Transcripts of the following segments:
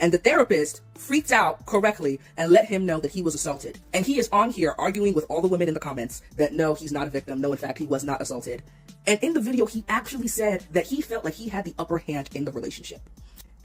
And the therapist freaked out correctly and let him know that he was assaulted. And he is on here arguing with all the women in the comments that no, he's not a victim. No, in fact, he was not assaulted. And in the video, he actually said that he felt like he had the upper hand in the relationship.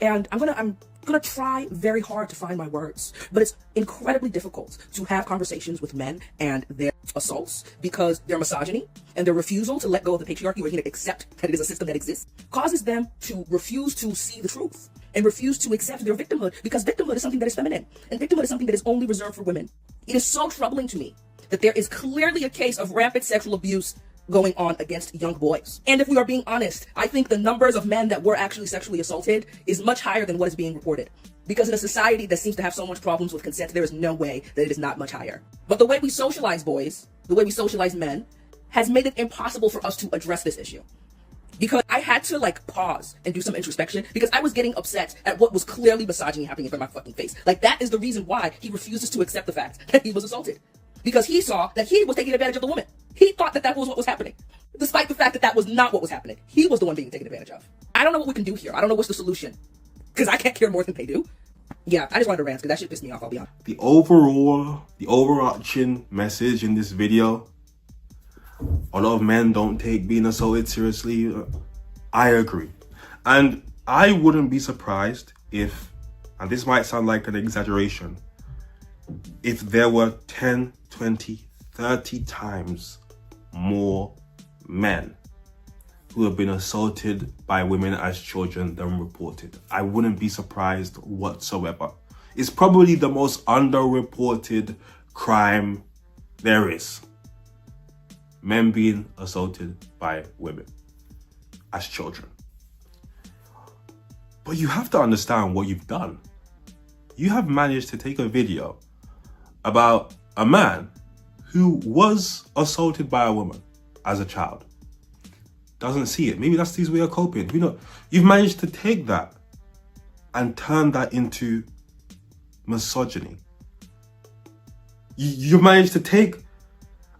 And I'm gonna try very hard to find my words, but it's incredibly difficult to have conversations with men and their assaults because their misogyny and their refusal to let go of the patriarchy or even accept that it is a system that exists causes them to refuse to see the truth and refuse to accept their victimhood, because victimhood is something that is feminine and victimhood is something that is only reserved for women. It is so troubling to me that there is clearly a case of rampant sexual abuse going on against young boys. And if we are being honest, I think the numbers of men that were actually sexually assaulted is much higher than what is being reported. Because in a society that seems to have so much problems with consent, there is no way that it is not much higher. But the way we socialize boys, the way we socialize men, has made it impossible for us to address this issue. Because I had to pause and do some introspection because I was getting upset at what was clearly misogyny happening in front of my fucking face. That is the reason why he refuses to accept the fact that he was assaulted. Because he saw that he was taking advantage of the woman. He thought that that was what was happening, despite the fact that that was not what was happening. He was the one being taken advantage of. I don't know what we can do here. I don't know what's the solution, because I can't care more than they do. Yeah, I just wanted to rant because that shit pissed me off, I'll be honest. The overarching message in this video, a lot of men don't take being assaulted seriously. I agree. And I wouldn't be surprised if, and this might sound like an exaggeration, if there were 10, 20, 30 times more men who have been assaulted by women as children than reported. I wouldn't be surprised whatsoever. It's probably the most underreported crime there is. Men being assaulted by women as children. But you have to understand what you've done. You have managed to take a video about a man who was assaulted by a woman as a child. Doesn't see it. Maybe that's his way of coping. You've managed to take that and turn that into misogyny. You've managed to take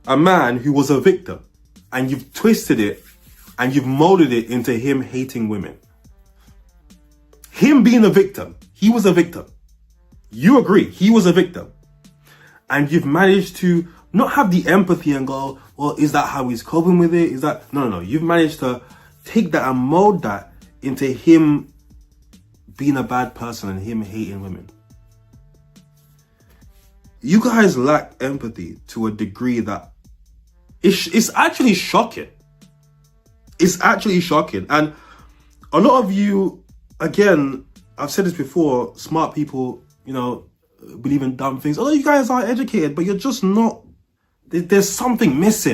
a man who was a victim and you've twisted it and you've molded it into him hating women. Him being a victim. He was a victim. You agree, he was a victim. And you've managed to not have the empathy and go, well, is that how he's coping with it? Is that... No. You've managed to take that and mold that into him being a bad person and him hating women. You guys lack empathy to a degree that it's actually shocking. It's actually shocking. And a lot of you, again, I've said this before, smart people, believe in dumb things. Although you guys are educated, but you're just not... There's something missing.